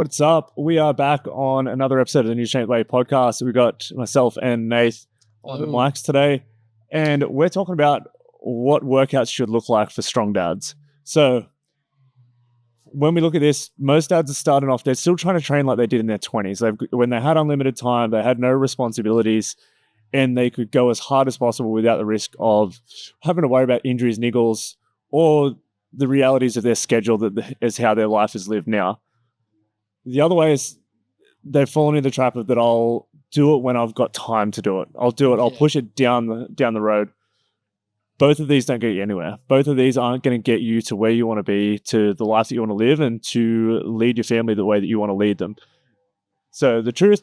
What's up? We are back on another episode of the Newstrength Way podcast. We've got myself and Nath on the mics today, and we're talking about what workouts should look like for strong dads. So when we look at this, most dads are starting off, they're still trying to train like they did in their 20s. When they had unlimited time, they had no responsibilities, and they could go as hard as possible without the risk of having to worry about injuries, niggles, or the realities of their schedule that is how their life is lived now. The other way is they've fallen into the trap of that I'll do it when I've got time to do it. I'll do it. I'll push it down the road. Both of these don't get you anywhere. Both of these aren't going to get you to where you want to be, to the life that you want to live, and to lead your family the way that you want to lead them. So the truth,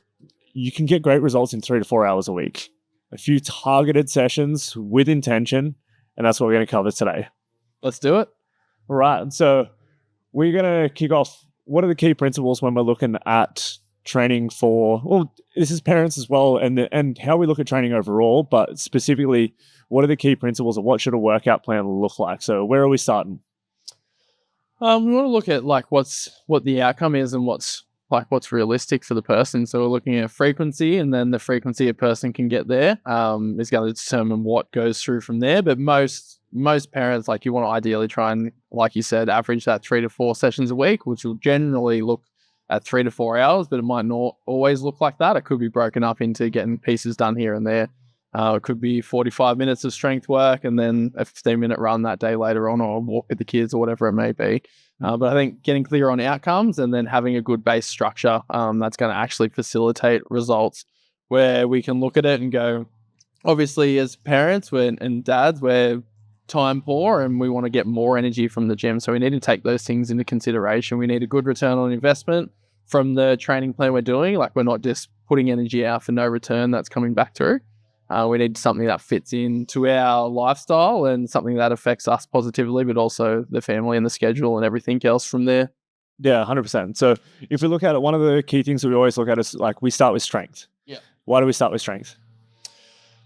you can get great results in 3 to 4 hours a week. A few targeted sessions with intention, and that's what we're going to cover today. Let's do it. All right. So we're going to kick off. What are the key principles when we're looking at training for, well, this is parents as well, and how we look at training overall, but specifically, what are the key principles of what should a workout plan look like? So where are we starting? We want to look at like what the outcome is and what's realistic for the person. So we're looking at frequency, and then the frequency a person can get there is going to determine what goes through from there. But most parents, like, you want to ideally try and, like you said, average that 3 to 4 sessions a week, which will generally look at 3 to 4 hours, but it might not always look like that. It could be broken up into getting pieces done here and there. It could be 45 minutes of strength work and then a 15-minute run that day later on, or walk with the kids, or whatever it may be. But I think getting clear on outcomes and then having a good base structure, that's going to actually facilitate results where we can look at it and go, obviously as parents and dads, we're time poor and we want to get more energy from the gym. So we need to take those things into consideration. We need a good return on investment from the training plan we're doing. Like, we're not just putting energy out for no return that's coming back through. We need something that fits into our lifestyle and something that affects us positively, but also the family and the schedule and everything else from there. Yeah, 100%. So if we look at it, one of the key things that we always look at is, like, we start with strength. Yeah. Why do we start with strength?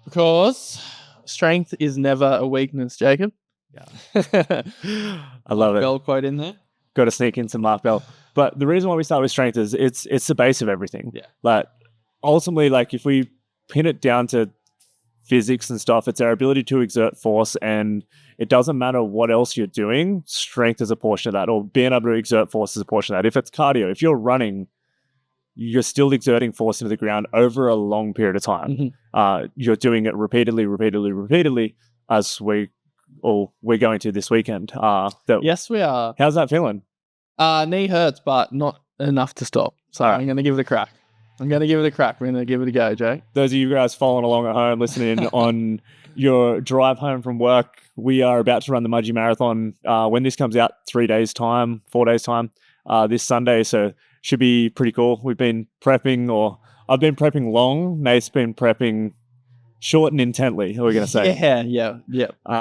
Because strength is never a weakness, Jacob. Yeah. I love it. Bell quote in there. Got to sneak in some Mark Bell. But the reason why we start with strength is it's the base of everything. Yeah. Like, ultimately, like, if we pin it down to physics and stuff, it's our ability to exert force, and it doesn't matter what else you're doing, strength is a portion of that, or being able to exert force is a portion of that. If it's cardio, if you're running, you're still exerting force into the ground over a long period of time. Mm-hmm. You're doing it repeatedly, as we're going to this weekend. Yes, we are. How's that feeling? Knee hurts, but not enough to stop. So I'm going to give it a crack. We're going to give it a go, Jake. Those of you guys following along at home, listening on your drive home from work, we are about to run the Mudgee Marathon when this comes out, 4 days time, this Sunday. So should be pretty cool. We've been prepping, or I've been prepping long. Nate's been prepping short and intently. What are we going to say? Yeah.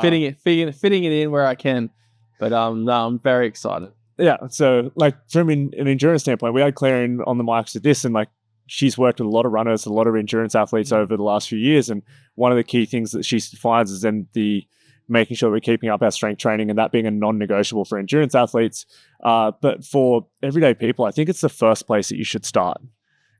Fitting it in where I can. But no, I'm very excited. Yeah. So, like, from an endurance standpoint, we had Claire on the mics at this, and, like, she's worked with a lot of runners, a lot of endurance athletes over the last few years. And one of the key things that she finds is then making sure we're keeping up our strength training, and that being a non-negotiable for endurance athletes. But for everyday people, I think it's the first place that you should start.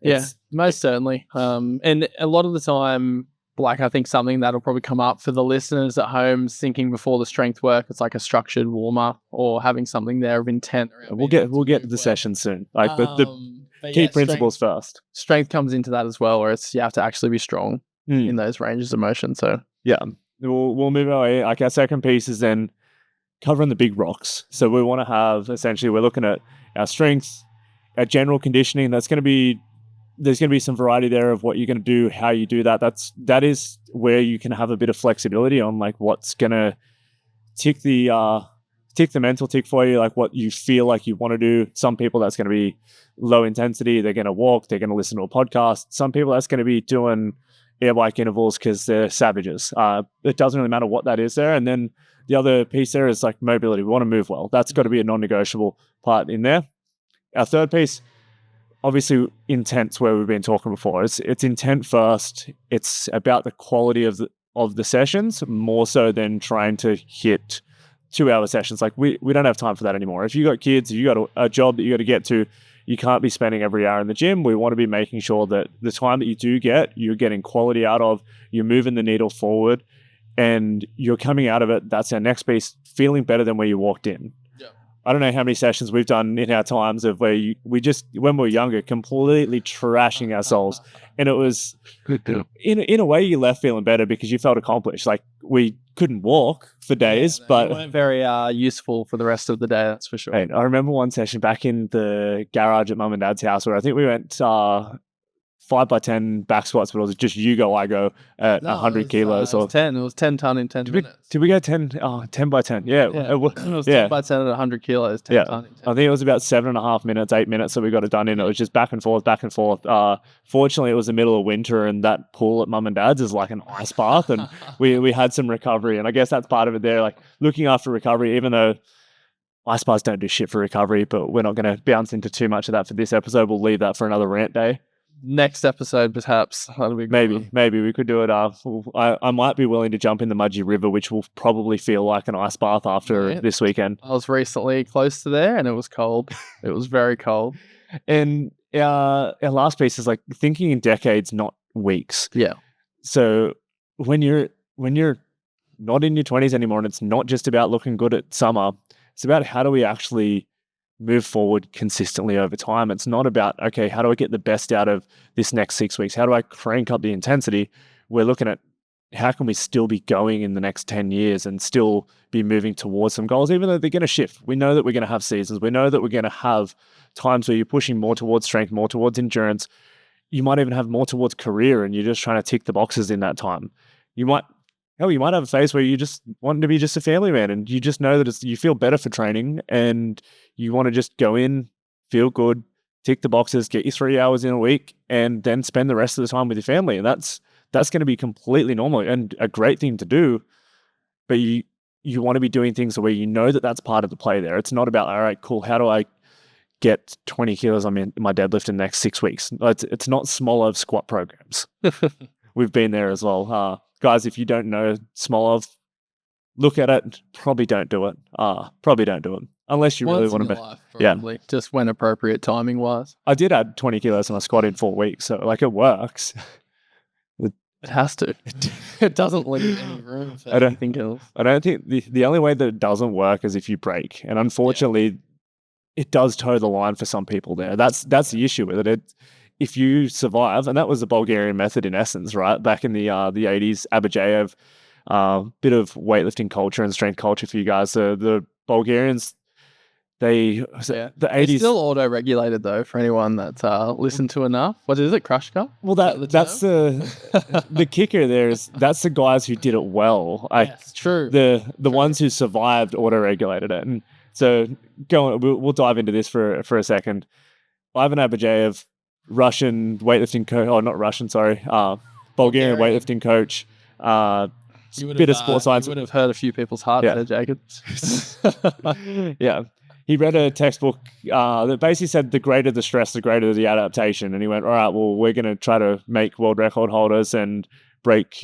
Yeah, most certainly. And a lot of the time, like, I think something that'll probably come up for the listeners at home thinking before the strength work, it's like a structured warm-up or having something there of intent. We'll get to the session soon. Like, the key principles first. Strength comes into that as well, where you have to actually be strong in those ranges of motion. So yeah, we'll move our way. Like, our second piece is then covering the big rocks. So we want to have, essentially, we're looking at our strength, our general conditioning. There's going to be some variety there of what you're going to do, how you do that. That is where you can have a bit of flexibility on, like, what's going to tick the mental tick for you, like what you feel like you want to do. Some people, that's going to be low intensity. They're going to walk. They're going to listen to a podcast. Some people, that's going to be doing air bike intervals because they're savages. It doesn't really matter what that is there. And then the other piece there is, like, mobility. We want to move well. That's got to be a non-negotiable part in there. Our third piece, obviously, intent's where we've been talking before. It's intent first. It's about the quality of the sessions more so than trying to hit 2-hour sessions. Like, we don't have time for that anymore. If you got kids, if you got a job that you got to get to, you can't be spending every hour in the gym. We want to be making sure that the time that you do get, you're getting quality out of, you're moving the needle forward, and you're coming out of it. That's our next piece, feeling better than where you walked in. I don't know how many sessions we've done in our times of where we just, when we were younger, completely trashing ourselves. And it was, in a way, you left feeling better because you felt accomplished. Like, we couldn't walk for days, but you weren't very useful for the rest of the day, that's for sure. I remember one session back in the garage at Mum and Dad's house where I think we went 5x10 back squats, but it was just you go, I go at 100 kilos. It was 10. It was 10 ton in 10 minutes. Did we go 10? Oh, 10x10. Yeah. It was 10x10 at 100 kilos. 10 ton in 10. I think it was about 7.5 minutes, 8 minutes that we got it done in. It was just back and forth, back and forth. Fortunately, it was the middle of winter, and that pool at Mum and Dad's is like an ice bath, and we had some recovery. And I guess that's part of it there, like looking after recovery, even though ice baths don't do shit for recovery, but we're not going to bounce into too much of that for this episode. We'll leave that for another rant day. Next episode, perhaps. That'll be maybe we could do it. I might be willing to jump in the Mudgee River, which will probably feel like an ice bath after this weekend. I was recently close to there, and it was cold. It was very cold. And our last piece is like thinking in decades, not weeks. Yeah. So when you're not in your 20s anymore, and it's not just about looking good at summer, it's about how do we actually move forward consistently over time. It's not about, okay, how do I get the best out of this next 6 weeks? How do I crank up the intensity? We're looking at how can we still be going in the next 10 years and still be moving towards some goals, even though they're going to shift. We know that we're going to have seasons. We know that we're going to have times where you're pushing more towards strength, more towards endurance. You might even have more towards career, and you're just trying to tick the boxes in that time. You might have a phase where you just want to be just a family man, and you just know that you feel better for training, and you want to just go in, feel good, tick the boxes, get your 3 hours in a week, and then spend the rest of the time with your family. And that's going to be completely normal and a great thing to do. But you want to be doing things where you know that that's part of the play there. It's not about, all right, cool, how do I get 20 kilos on my deadlift in the next 6 weeks? It's not Smolov squat programs. We've been there as well. Guys, if you don't know Smolov, look at it. Probably don't do it. Probably don't do it. Unless you really want to be. Life, probably. Just when appropriate timing wise. I did add 20 kilos on a squat in 4 weeks. So like it works. It has to. It doesn't leave any room for anything else. I don't think the only way that it doesn't work is if you break. And unfortunately, it does toe the line for some people there. That's the issue with it. If you survive, and that was the Bulgarian method in essence, right? Back in the 80s, Abajayev, bit of weightlifting culture and strength culture for you guys. The Bulgarians, the 80s. It's still auto-regulated though for anyone that's listened to enough. What is it, Crush Cup? Well, that's the kicker there is that's the guys who did it well. Yes, true. The ones who survived auto-regulated it. And so we'll dive into this for a second. Ivan Abajayev, Russian weightlifting coach, not Russian, sorry, Bulgarian weightlifting coach, bit of sports science. You would have hurt a few people's heart there, Jacob. Yeah. He read a textbook that basically said the greater the stress, the greater the adaptation. And he went, all right, well, we're going to try to make world record holders and break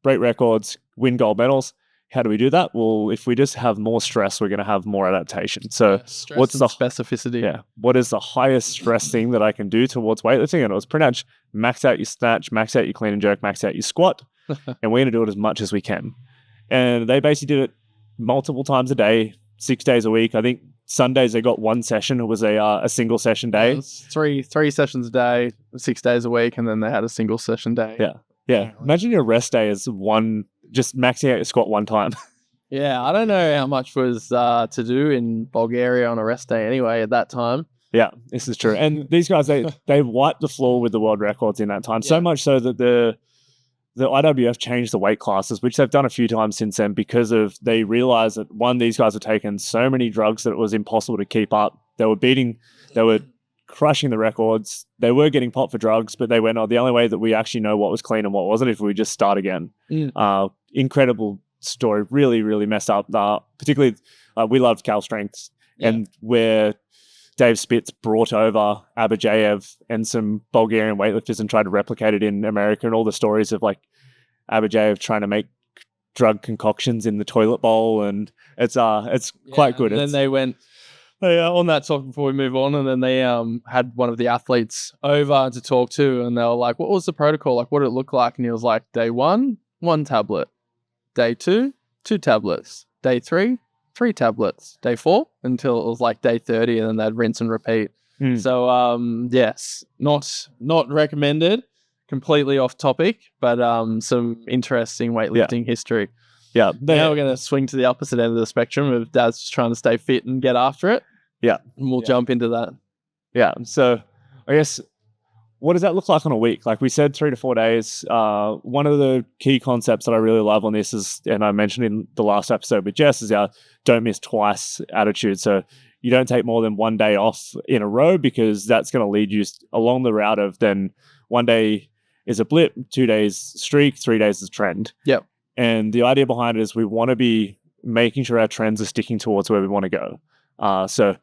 records, win gold medals. How do we do that? Well, if we just have more stress, we're going to have more adaptation. So what's the specificity? Yeah. What is the highest stress thing that I can do towards weightlifting? And it was pretty much max out your snatch, max out your clean and jerk, max out your squat. And we're going to do it as much as we can. And they basically did it multiple times a day, 6 days a week. I think Sundays they got one session. It was a single session day. Three sessions a day, 6 days a week. And then they had a single session day. Yeah. Yeah. Imagine your rest day is just maxing out your squat one time. Yeah, I don't know how much was to do in Bulgaria on a rest day anyway at that time. Yeah, this is true. And these guys, they wiped the floor with the world records in that time. Yeah. So much so that the IWF changed the weight classes, which they've done a few times since then because they realized that, one, these guys were taking so many drugs that it was impossible to keep up. They were crushing the records. They were getting popped for drugs, but they went, the only way that we actually know what was clean and what wasn't if we just start again. Incredible story. Really, really messed up. Particularly, we loved Cal Strengths and where Dave Spitz brought over Abajayev and some Bulgarian weightlifters and tried to replicate it in America, and all the stories of like Abajayev trying to make drug concoctions in the toilet bowl, and it's quite good. And then they went On that topic before we move on, and then they had one of the athletes over to talk to, and they were like, what was the protocol? Like, what did it look like? And he was like, day 1, 1 tablet. Day 2, 2 tablets. Day 3, 3 tablets. Day 4, until it was like day 30, and then they'd rinse and repeat. So, yes, not recommended. Completely off topic, but some interesting weightlifting history. Yeah. Now we're going to swing to the opposite end of the spectrum of Dad's just trying to stay fit and get after it. Yeah. And we'll jump into that. Yeah. So I guess, what does that look like on a week? Like we said, 3 to 4 days. One of the key concepts that I really love on this is, and I mentioned in the last episode with Jess, is our don't miss twice attitude. So you don't take more than 1 day off in a row, because that's going to lead you along the route of then 1 day is a blip, 2 days streak, 3 days is trend. Yep. And the idea behind it is we want to be making sure our trends are sticking towards where we want to go. So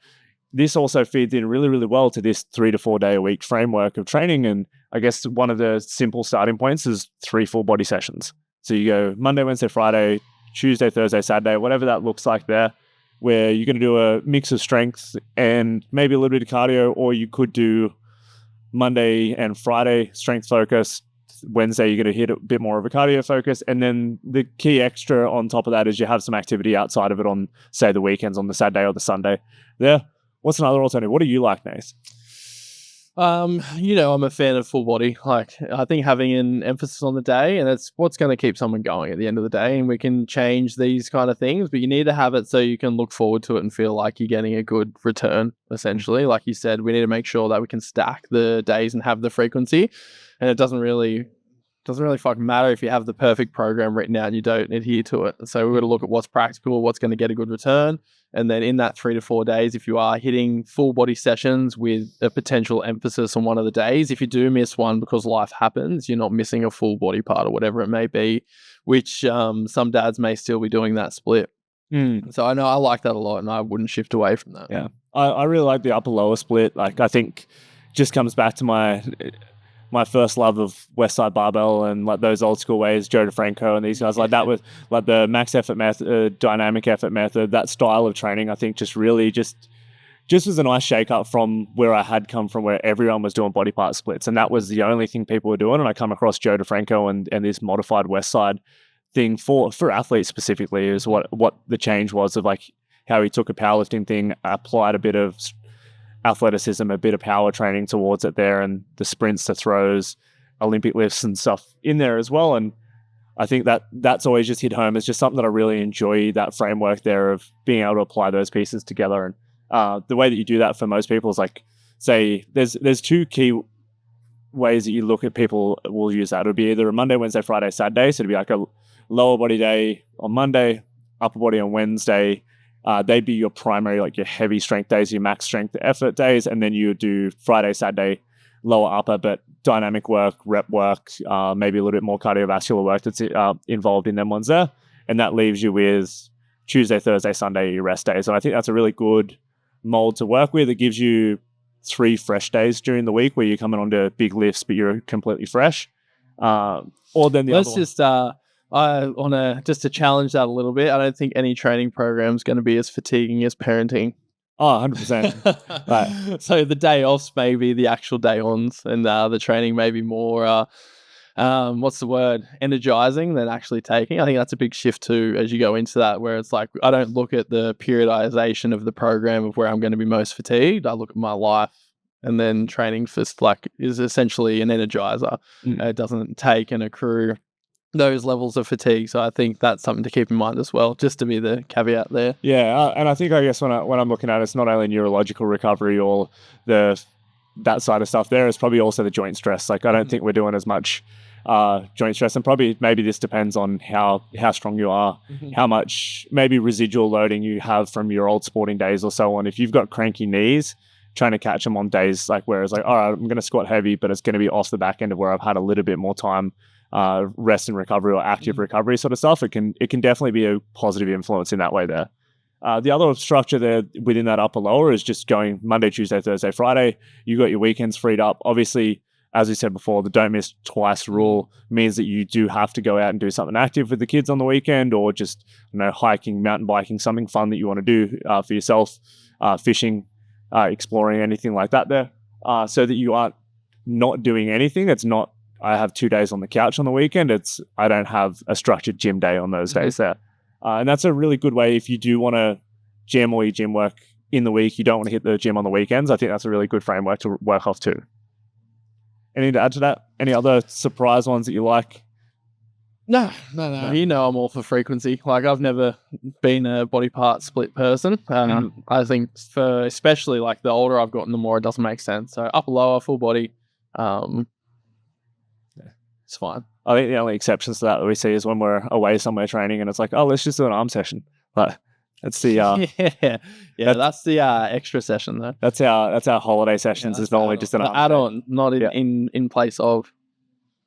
this also feeds in really, really well to this 3 to 4 day a week framework of training. And I guess one of the simple starting points is 3 full body sessions. So you go Monday, Wednesday, Friday, Tuesday, Thursday, Saturday, whatever that looks like there, where you're going to do a mix of strength and maybe a little bit of cardio, or you could do Monday and Friday strength focus. Wednesday, you're going to hit a bit more of a cardio focus. And then the key extra on top of that is you have some activity outside of it on, say, the weekends, on the Saturday or the Sunday there. What's another alternative? What do you like, Nath? I'm a fan of full body. Like, I think having an emphasis on the day, and that's what's going to keep someone going at the end of the day. And we can change these kind of things, but you need to have it so you can look forward to it and feel like you're getting a good return, essentially. Like you said, we need to make sure that we can stack the days and have the frequency. And it doesn't really fucking matter if you have the perfect program written out and you don't adhere to it. So we've got to look at what's practical, what's going to get a good return. And then in that 3 to 4 days, if you are hitting full body sessions with a potential emphasis on one of the days, if you do miss one because life happens, you're not missing a full body part or whatever it may be, which some dads may still be doing that split. So I know I like that a lot, and I wouldn't shift away from that. Yeah. I really like the upper lower split. Like, I think just comes back to my first love of Westside Barbell and like those old school ways, Joe DeFranco and these guys, like that was like the max effort method, dynamic effort method, that style of training, I think just really just was a nice shake up from where I had come from, where everyone was doing body part splits. And that was the only thing people were doing. And I come across Joe DeFranco and this modified Westside thing for athletes specifically is what the change was of like how he took a powerlifting thing, applied a bit of athleticism, a bit of power training towards it there, and the sprints to throws, Olympic lifts and stuff in there as well. And I think that's always just hit home. It's just something that I really enjoy, that framework there of being able to apply those pieces together. And the way that you do that for most people is like, say, there's 2 key ways that you look at people will use that. It'll be either a Monday, Wednesday, Friday, Saturday. So it'd be like a lower body day on Monday, upper body on Wednesday. They'd be your primary, like your heavy strength days, your max strength effort days. And then you do Friday, Saturday, lower upper, but dynamic work, rep work, maybe a little bit more cardiovascular work that's involved in them ones there. And that leaves you with Tuesday, Thursday, Sunday, your rest days. And I think that's a really good mold to work with. It gives you 3 fresh days during the week where you're coming onto big lifts, but you're completely fresh. Or then the Let's other just just to challenge that a little bit. I don't think any training program is going to be as fatiguing as parenting. Oh, 100%. Right. So the day offs may be the actual day ons, and the training may be more, energizing than actually taking. I think that's a big shift too as you go into that, where it's like, I don't look at the periodization of the program of where I'm going to be most fatigued. I look at my life, and then training for is essentially an energizer. It doesn't take and accrue those levels of fatigue. So I think that's something to keep in mind as well, just to be the caveat there. Yeah, and I think, I guess when I'm looking at it, it's not only neurological recovery or that side of stuff there, it's probably also the joint stress. Like, I don't think we're doing as much joint stress, and probably maybe this depends on how strong you are, how much maybe residual loading you have from your old sporting days or so on. If you've got cranky knees, trying to catch them on days like where it's like, all right, I'm going to squat heavy, but it's going to be off the back end of where I've had a little bit more time rest and recovery or active recovery sort of stuff. It can definitely be a positive influence in that way there. The other structure there within that upper lower is just going Monday, Tuesday, Thursday, Friday. You got your weekends freed up. Obviously, as we said before, the don't miss twice rule means that you do have to go out and do something active with the kids on the weekend, or just, hiking, mountain biking, something fun that you want to do for yourself, fishing, exploring, anything like that there, so that you aren't not doing anything. It's not, I have 2 days on the couch on the weekend. It's, I don't have a structured gym day on those days there. And that's a really good way if you do want to jam all your gym work in the week, you don't want to hit the gym on the weekends. I think that's a really good framework to work off too. Anything to add to that? Any other surprise ones that you like? No. I'm all for frequency. Like, I've never been a body part split person. I think for especially like the older I've gotten, the more it doesn't make sense. So upper, lower, full body, it's fine. I think the only exceptions to that we see is when we're away somewhere training and it's like, oh, let's just do an arm session. But that's the that's the extra session though. That's our holiday sessions. Is normally just an add-on, not in place of.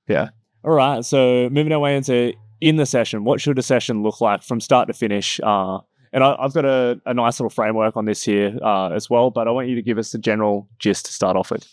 Yeah. All right. So moving our way into in the session, what should a session look like from start to finish? And I've got a nice little framework on this here as well, but I want you to give us the general gist to start off with.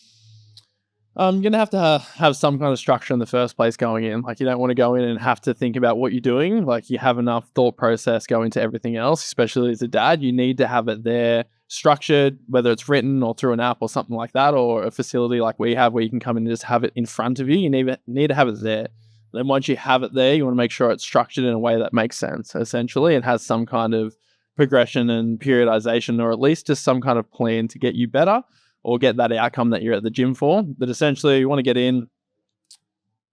You're going to have some kind of structure in the first place going in. Like, you don't want to go in and have to think about what you're doing. Like, you have enough thought process going to everything else, especially as a dad. You need to have it there structured, whether it's written or through an app or something like that, or a facility like we have where you can come in and just have it in front of you. You need to have it there. Then once you have it there, you want to make sure it's structured in a way that makes sense, essentially, and has some kind of progression and periodization, or at least just some kind of plan to get you better or get that outcome that you're at the gym for. That essentially you want to get in.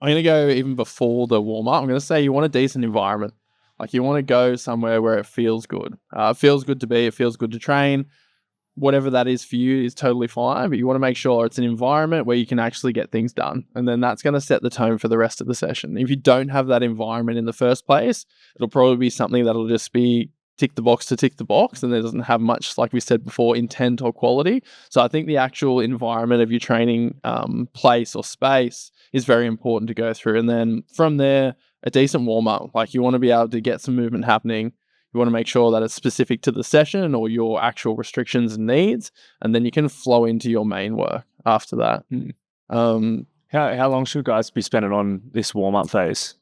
I'm going to go even before the warm-up. I'm going to say you want a decent environment. Like, you want to go somewhere where it feels good. It feels good to be, it feels good to train. Whatever that is for you is totally fine, but you want to make sure it's an environment where you can actually get things done. And then that's going to set the tone for the rest of the session. If you don't have that environment in the first place, it'll probably be something that'll just be tick the box to tick the box, and it doesn't have much, like we said before, intent or quality. So I think the actual environment of your training place or space is very important to go through. And then from there, a decent warm-up. Like, you want to be able to get some movement happening. You want to make sure that it's specific to the session or your actual restrictions and needs, and then you can flow into your main work after that. How long should guys be spending on this warm-up phase?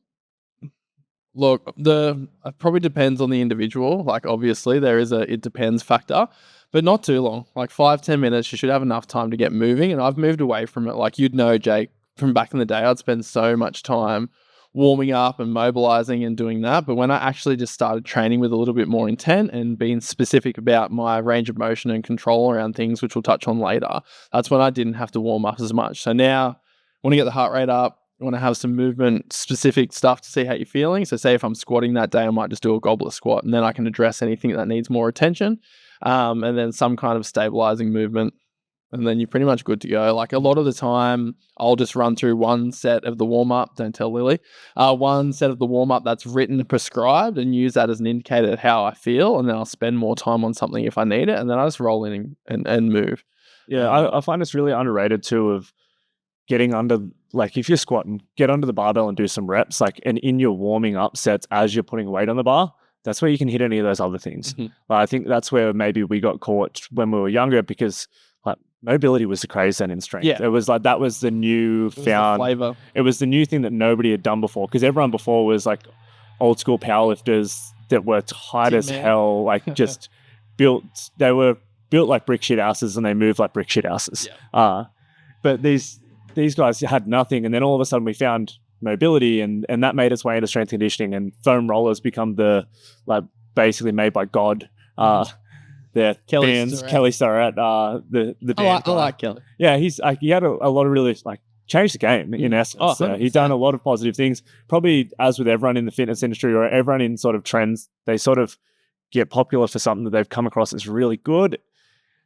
Look, it probably depends on the individual. Like, obviously there is it depends factor, but not too long. Like 5-10 minutes, you should have enough time to get moving. And I've moved away from it. Like, you'd know, Jake, from back in the day, I'd spend so much time warming up and mobilizing and doing that. But when I actually just started training with a little bit more intent and being specific about my range of motion and control around things, which we'll touch on later, that's when I didn't have to warm up as much. So now I want to get the heart rate up. I want to have some movement specific stuff to see how you're feeling. So say if I'm squatting that day, I might just do a goblet squat, and then I can address anything that needs more attention. And then some kind of stabilizing movement. And then you're pretty much good to go. Like, a lot of the time, I'll just run through one set of the warm-up. Don't tell Lily. One set of the warm-up that's written and prescribed, and use that as an indicator of how I feel. And then I'll spend more time on something if I need it. And then I just roll in and move. Yeah, I find it's really underrated too, of getting under, like, if you're squatting, get under the barbell and do some reps. Like, and in your warming up sets as you're putting weight on the bar, that's where you can hit any of those other things. I think that's where maybe we got caught when we were younger, because like mobility was the craze then in strength. Yeah. It was like, that was the new found flavor. It was the new thing that nobody had done before, because everyone before was like old school powerlifters that were tight as hell, like just they were built like brick shit houses and they moved like brick shit houses. Yeah. But these guys had nothing, and then all of a sudden we found mobility, and that made its way into strength conditioning, and foam rollers become the, like, basically made by God. Their bands, Kelly Starrett, the band. I like Kelly. Yeah, he had a lot of really, like, changed the game in essence. He's done a lot of positive things. Probably, as with everyone in the fitness industry or everyone in sort of trends, they sort of get popular for something that they've come across as really good.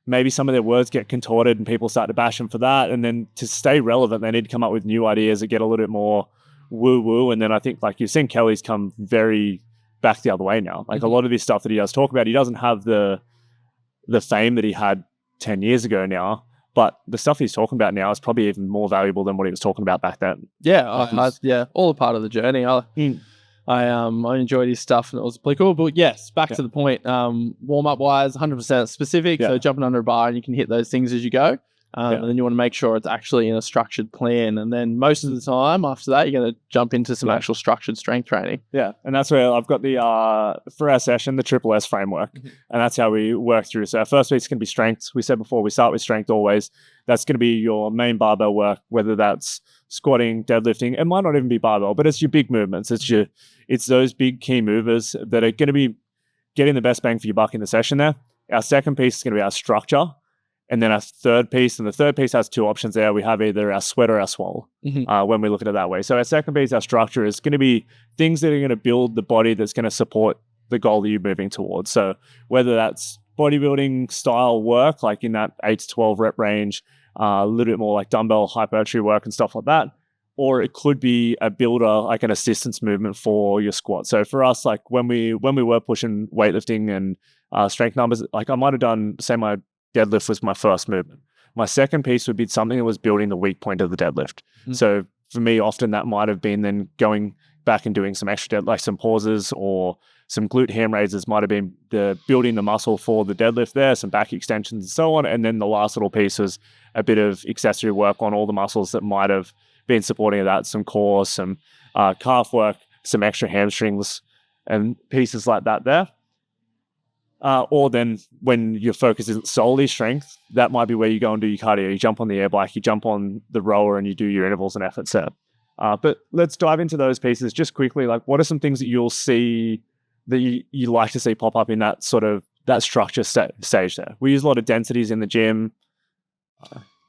Maybe some of their words get contorted and people start to bash them for that. And then to stay relevant, they need to come up with new ideas that get a little bit more woo-woo. And then I think, like, you've seen Kelly's come very back the other way now. Like, a lot of this stuff that he does talk about, he doesn't have the fame that he had 10 years ago now, but the stuff he's talking about now is probably even more valuable than what he was talking about back then. Yeah, all a part of the journey. I enjoyed his stuff and it was pretty cool. But yes, back to the point. Warm up wise, 100% specific. So jumping under a bar and you can hit those things as you go. And then you want to make sure it's actually in a structured plan. And then most of the time after that, you're going to jump into some actual structured strength training. Yeah. And that's where I've got the, for our session, the Triple S framework. And that's how we work through. So our first piece is going to be strength. We said before, we start with strength always. That's going to be your main barbell work, whether that's squatting, deadlifting. It might not even be barbell, but it's your big movements. It's those big key movers that are going to be getting the best bang for your buck in the session there. Our second piece is going to be our structure. And then our third piece, and the third piece has two options there. We have either our sweat or our swallow when we look at it that way. So our second piece, our structure, is going to be things that are going to build the body that's going to support the goal that you're moving towards. So whether that's bodybuilding style work, like in that 8 to 12 rep range, a little bit more like dumbbell hypertrophy work and stuff like that, or it could be a builder, like an assistance movement for your squat. So for us, like when we were pushing weightlifting and strength numbers, like I might have done, say my deadlift was my first movement. My second piece would be something that was building the weak point of the deadlift. So for me, often that might have been then going back and doing some extra like some pauses or some glute ham raises, might have been the building the muscle for the deadlift there, some back extensions and so on. And then the last little piece was a bit of accessory work on all the muscles that might have been supporting that, some core, some calf work, some extra hamstrings and pieces like that there. Or then when your focus is solely strength, that might be where you go and do your cardio. You jump on the air bike, you jump on the rower and you do your intervals and effort set. But let's dive into those pieces just quickly. Like what are some things that you'll see that you like to see pop up in that sort of that structure stage there? We use a lot of densities in the gym.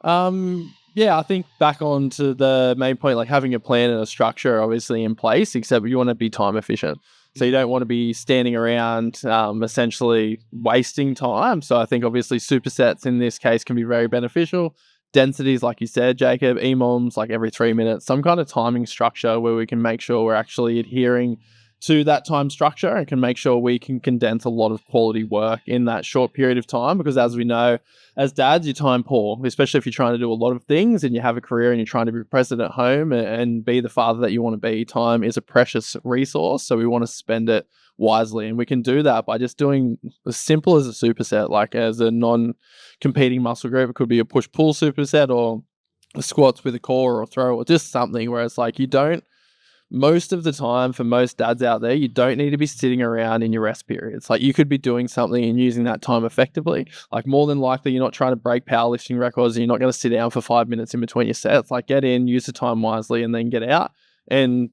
Yeah, I think back on to the main point, like having a plan and a structure obviously in place, except you want to be time efficient. So you don't want to be standing around essentially wasting time. So I think obviously supersets in this case can be very beneficial. Densities, like you said, Jacob, EMOMs, like every 3 minutes, some kind of timing structure where we can make sure we're actually adhering to that time structure and can make sure we can condense a lot of quality work in that short period of time. Because as we know, as dads, you're time poor, especially if you're trying to do a lot of things and you have a career and you're trying to be present at home and be the father that you want to be. Time is a precious resource. So we want to spend it wisely. And we can do that by just doing as simple as a superset, like as a non-competing muscle group. It could be a push-pull superset or a squats with a core or throw or just something where it's like you don't, most of the time for most dads out there, you don't need to be sitting around in your rest periods. Like you could be doing something and using that time effectively. Like more than likely, you're not trying to break powerlifting records and you're not going to sit down for 5 minutes in between your sets. Like get in, use the time wisely and then get out. And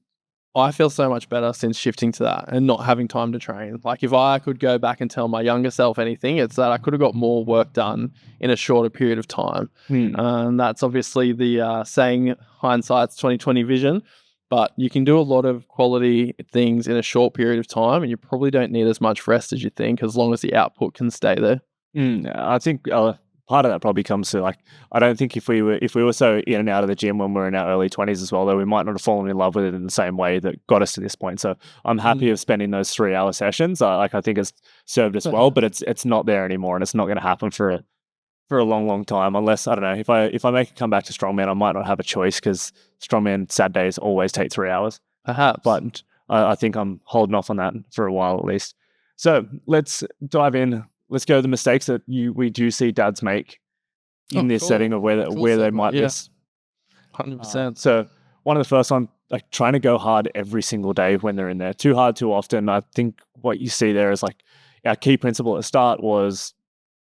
I feel so much better since shifting to that and not having time to train. Like if I could go back and tell my younger self anything, it's that I could have got more work done in a shorter period of time. And that's obviously the saying hindsight's 20/20 vision. But you can do a lot of quality things in a short period of time and you probably don't need as much rest as you think as long as the output can stay there. I think part of that probably comes to like, I don't think if we were so in and out of the gym when we were in our early 20s as well, though we might not have fallen in love with it in the same way that got us to this point. So I'm happy of spending those 3-hour sessions. I think it's served us well, but it's not there anymore and it's not going to happen for a long, long time, unless, I don't know, if I make a comeback to strongman, I might not have a choice because strongman Saturdays always take 3 hours. Perhaps. But I think I'm holding off on that for a while at least. So let's dive in. Let's go to the mistakes that we do see dads make in this setting of where they might miss. 100%. So one of the first one, like trying to go hard every single day when they're in there. Too hard, too often. I think what you see there is like our key principle at the start was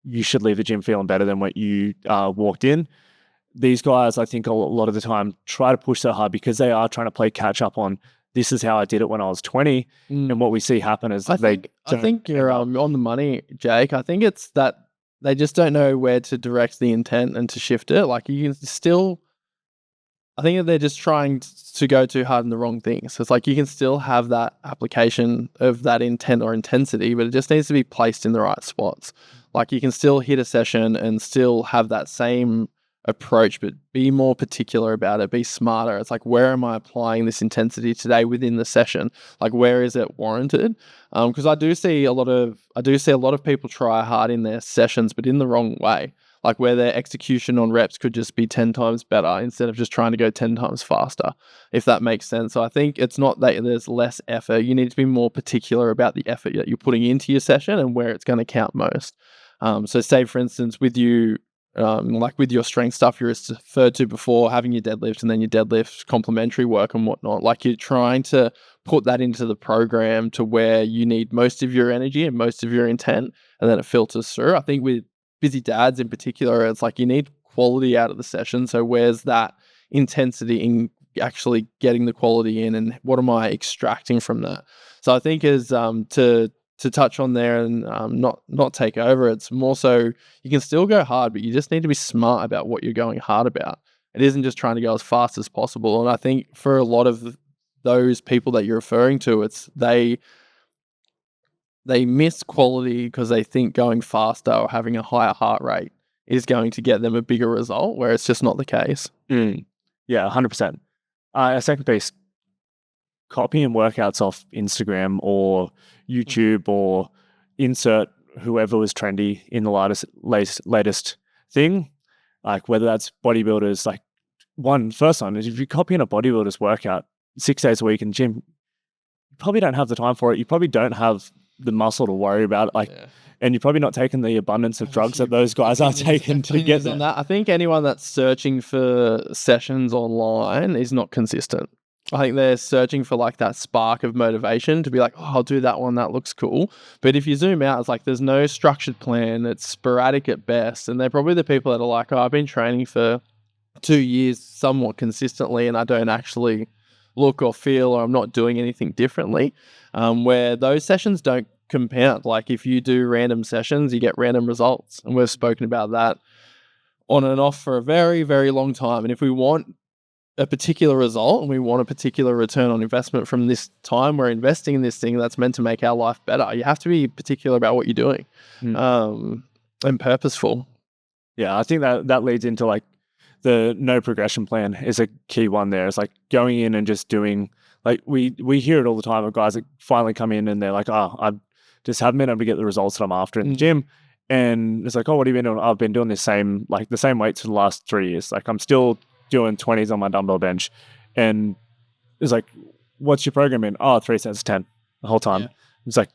you should leave the gym feeling better than what you walked in. These guys, I think a lot of the time try to push so hard because they are trying to play catch up on this is how I did it when I was 20. And what we see happen is I think you're on the money, Jake. I think it's that they just don't know where to direct the intent and to shift it. Like you can still, I think that they're just trying to go too hard in the wrong thing. So it's like you can still have that application of that intent or intensity, but it just needs to be placed in the right spots. Like you can still hit a session and still have that same approach, but be more particular about it, be smarter. It's like, where am I applying this intensity today within the session? Like, where is it warranted? Because I do see a lot of people try hard in their sessions, but in the wrong way. Like where their execution on reps could just be 10 times better instead of just trying to go 10 times faster, if that makes sense. So I think it's not that there's less effort. You need to be more particular about the effort that you're putting into your session and where it's going to count most. So say, for instance, with you like with your strength stuff you referred to before, having your deadlift and then your deadlift complementary work and whatnot, like you're trying to put that into the program to where you need most of your energy and most of your intent, and then it filters through. I think with busy dads in particular, it's like you need quality out of the session. So where's that intensity in actually getting the quality in, and what am I extracting from that? So I think is to touch on there and not take over. It's more so you can still go hard, but you just need to be smart about what you're going hard about. It isn't just trying to go as fast as possible. And I think for a lot of those people that you're referring to, it's they miss quality because they think going faster or having a higher heart rate is going to get them a bigger result, where it's just not the case. Yeah, 100%. A second piece, copying workouts off Instagram or YouTube, or insert whoever was trendy in the latest thing, like whether that's bodybuilders. Like first one is, if you're copying a bodybuilder's workout 6 days a week in the gym, you probably don't have the time for it. You probably don't have the muscle to worry about it. And you're probably not taking the abundance of drugs that those guys are taking to get there. On that, I think anyone that's searching for sessions online is not consistent. I think they're searching for like that spark of motivation to be like, oh, I'll do that one. That looks cool. But if you zoom out, it's like there's no structured plan. It's sporadic at best. And they're probably the people that are like, oh, I've been training for 2 years somewhat consistently and I don't actually look or feel, or I'm not doing anything differently. Where those sessions don't compound. Like if you do random sessions, you get random results. And we've spoken about that on and off for a very, very long time. And if we want a particular result and we want a particular return on investment from this time we're investing in this thing that's meant to make our life better, you have to be particular about what you're doing, and purposeful. Yeah, I think that leads into like the no progression plan is a key one there. It's like going in and just doing, like we hear it all the time of guys that finally come in and they're like, oh, I just haven't been able to get the results that I'm after in the gym. And it's like, oh, what have you been doing? I've been doing the same weights for the last 3 years. Like I'm still doing 20s on my dumbbell bench. And it's like, what's your program in? Oh, 3 sets of 10 the whole time. It's like,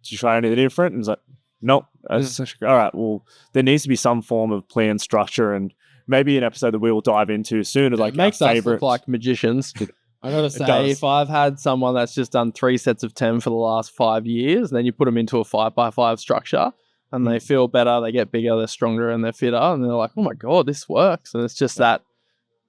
did you try anything different? And it's like, nope. It's like, all right, well, there needs to be some form of plan structure, and maybe an episode that we will dive into soon. Like, it makes us look like magicians. I gotta say, if I've had someone that's just done 3 sets of 10 for the last 5 years, then you put them into a 5x5 structure and they feel better, they get bigger, they're stronger and they're fitter, and they're like, oh my God, this works. And it's just that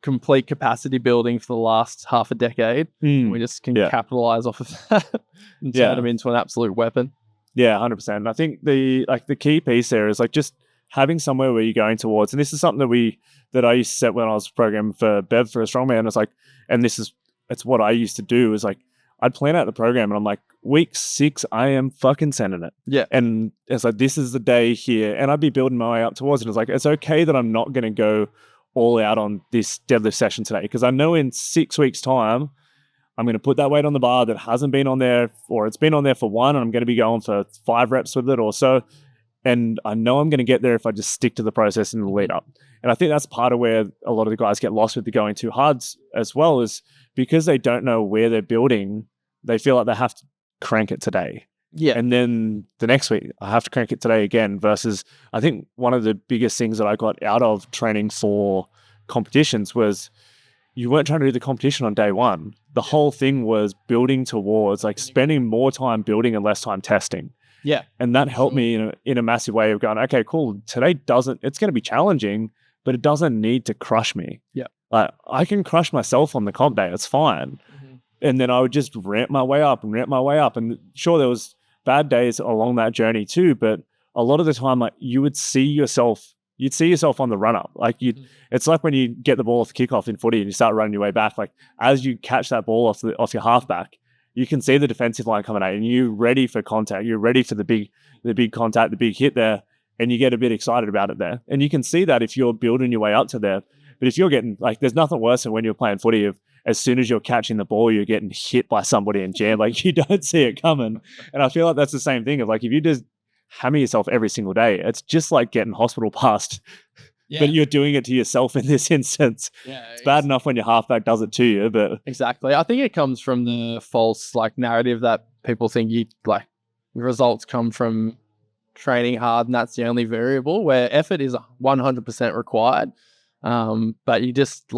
complete capacity building for the last half a decade. We just can capitalize off of that and turn them into an absolute weapon. Yeah, 100%. I think the key piece there is like just having somewhere where you're going towards. And this is something that I used to set when I was programming for Bev for a strongman. It's like, and it's what I used to do, is like, I'd plan out the program and I'm like, week 6, I am fucking sending it. Yeah. And it's like, this is the day here. And I'd be building my way up towards it. It's like, it's okay that I'm not going to go all out on this deadlift session today, because I know in 6 weeks' time, I'm going to put that weight on the bar that hasn't been on there, or it's been on there for 1, and I'm going to be going for 5 reps with it or so. And I know I'm going to get there if I just stick to the process in the lead up. And I think that's part of where a lot of the guys get lost with the going too hard as well, is because they don't know where they're building, they feel like they have to crank it today. Yeah. And then the next week, I have to crank it today again, versus I think one of the biggest things that I got out of training for competitions was you weren't trying to do the competition on day one. The whole thing was building towards like spending more time building and less time testing. Yeah. And that helped me in a massive way of going, okay, cool. Today it's going to be challenging, but it doesn't need to crush me. Yeah. Like I can crush myself on the comp day. It's fine. And then I would just ramp my way up. And sure, there was bad days along that journey too, but a lot of the time, like you'd see yourself on the run up. Like it's like when you get the ball off the kickoff in footy and you start running your way back, like as you catch that ball off your halfback, you can see the defensive line coming at you and you're ready for contact. You're ready for the big contact, the big hit there, and you get a bit excited about it there. And you can see that if you're building your way up to there. But if you're getting, like, there's nothing worse than when you're playing footy of as soon as you're catching the ball, you're getting hit by somebody and jammed. Like you don't see it coming. And I feel like that's the same thing of like, if you just hammer yourself every single day, it's just like getting hospital passed. Yeah. But you're doing it to yourself in this instance. Yeah, it's bad enough when your halfback does it to you, but exactly. I think it comes from the false like narrative that people think results come from training hard and that's the only variable, where effort is 100% required. But you just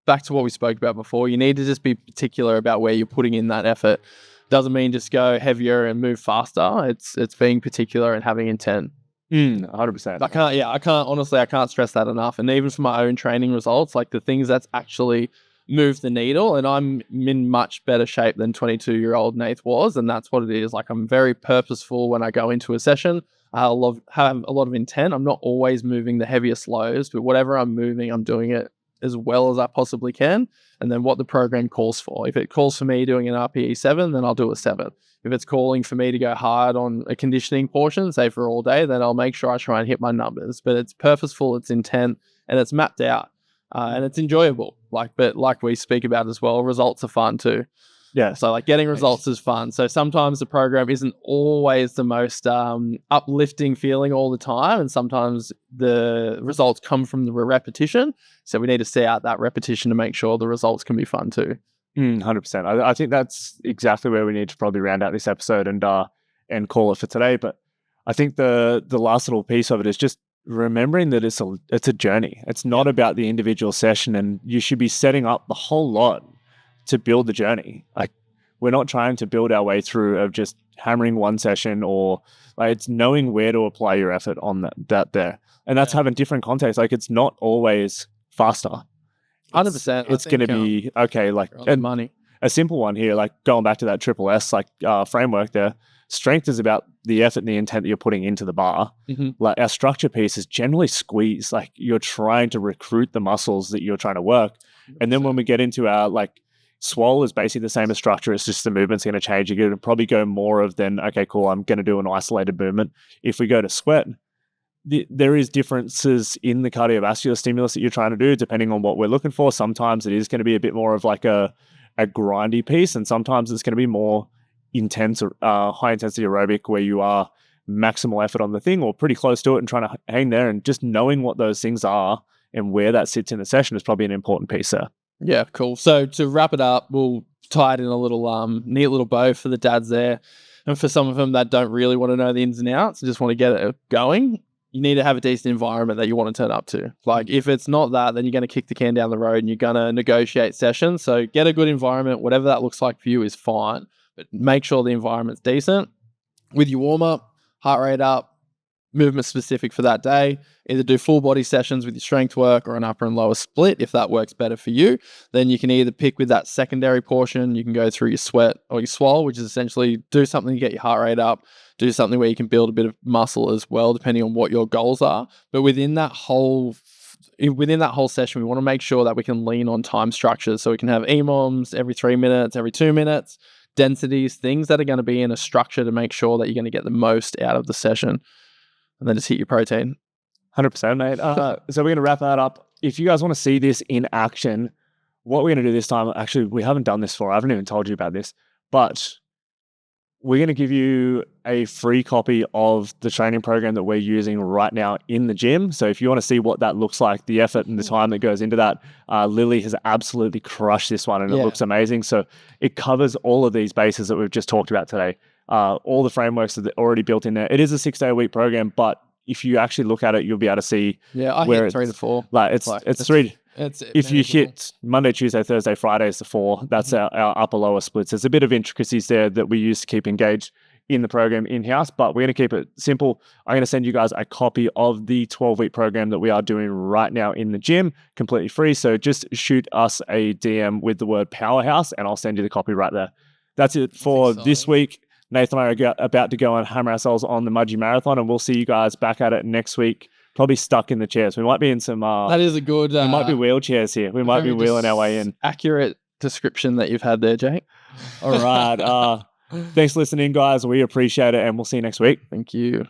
back to what we spoke about before, you need to just be particular about where you're putting in that effort. Doesn't mean just go heavier and move faster. It's being particular and having intent. 100%. I can't stress that enough. And even for my own training results, like the things that's actually moved the needle, and I'm in much better shape than 22-year-old Nath was. And that's what it is. Like, I'm very purposeful when I go into a session. I have a lot of intent. I'm not always moving the heaviest lows, but whatever I'm moving, I'm doing it as well as I possibly can. And then what the program calls for. If it calls for me doing an RPE 7, then I'll do a 7. If it's calling for me to go hard on a conditioning portion, say for all day, then I'll make sure I try and hit my numbers. But it's purposeful, it's intent, and it's mapped out. And it's enjoyable. But like we speak about as well, results are fun too. Yeah. So like getting results is fun. So sometimes the program isn't always the most uplifting feeling all the time. And sometimes the results come from the repetition. So we need to see out that repetition to make sure the results can be fun too. 100%. I think that's exactly where we need to probably round out this episode and call it for today. But I think the last little piece of it is just remembering that it's a journey. It's not about the individual session, and you should be setting up the whole lot to build the journey. Like, we're not trying to build our way through of just hammering one session, or it's knowing where to apply your effort on that there. And that's having different contexts. Like, it's not always faster. 100%. It's going to be okay. And money. A simple one here, like going back to that triple S framework there. Strength is about the effort and the intent that you're putting into the bar. Mm-hmm. Like, our structure piece is generally squeeze. Like, you're trying to recruit the muscles that you're trying to work. 100%. And then when we get into our swole is basically the same as structure. It's just the movement's going to change. You're going to probably go more of than, okay, cool, I'm going to do an isolated movement. If we go to sweat, there is differences in the cardiovascular stimulus that you're trying to do depending on what we're looking for. Sometimes it is going to be a bit more of like a grindy piece, and sometimes it's going to be more intense or high intensity aerobic where you are maximal effort on the thing or pretty close to it and trying to hang there. And just knowing what those things are and where that sits in the session is probably an important piece there. Yeah, cool. So to wrap it up, we'll tie it in a little neat little bow for the dads there. And for some of them that don't really want to know the ins and outs and just want to get it going, you need to have a decent environment that you want to turn up to. Like, if it's not that, then you're going to kick the can down the road and you're going to negotiate sessions. So get a good environment. Whatever that looks like for you is fine. But make sure the environment's decent. With your warm-up, heart rate up, movement specific for that day. Either do full body sessions with your strength work or an upper and lower split if that works better for you. Then you can either pick with that secondary portion, you can go through your sweat or your swole, which is essentially do something to get your heart rate up, do something where you can build a bit of muscle as well, depending on what your goals are. But within that whole session, we want to make sure that we can lean on time structures. So we can have EMOMs every 3 minutes, every 2 minutes, densities, things that are going to be in a structure to make sure that you're going to get the most out of the session. And then just hit your protein. 100%, mate. So we're going to wrap that up. If you guys want to see this in action, what we're going to do this time, actually, we haven't done this before. I haven't even told you about this, but we're going to give you a free copy of the training program that we're using right now in the gym. So if you want to see what that looks like, the effort and the time that goes into that, Lily has absolutely crushed this one and it looks amazing. So it covers all of these bases that we've just talked about today. All the frameworks that are already built in there. It is a 6-day-a-week program, but if you actually look at it, you'll be able to see. Yeah, I hit 3 to 4. It's 3. If you hit Monday, Tuesday, Thursday, Friday is the 4. That's our upper lower splits. There's a bit of intricacies there that we use to keep engaged in the program in-house, but we're going to keep it simple. I'm going to send you guys a copy of the 12-week program that we are doing right now in the gym, completely free. So just shoot us a DM with the word Powerhouse and I'll send you the copy right there. That's it for this week. Nathan and I are about to go and hammer ourselves on the Mudgee Marathon, and we'll see you guys back at it next week. Probably stuck in the chairs. We might be in some. That is a good. We might be wheelchairs here. We might be wheeling our way in. Accurate description that you've had there, Jake. All right. Thanks for listening, guys. We appreciate it, and we'll see you next week. Thank you.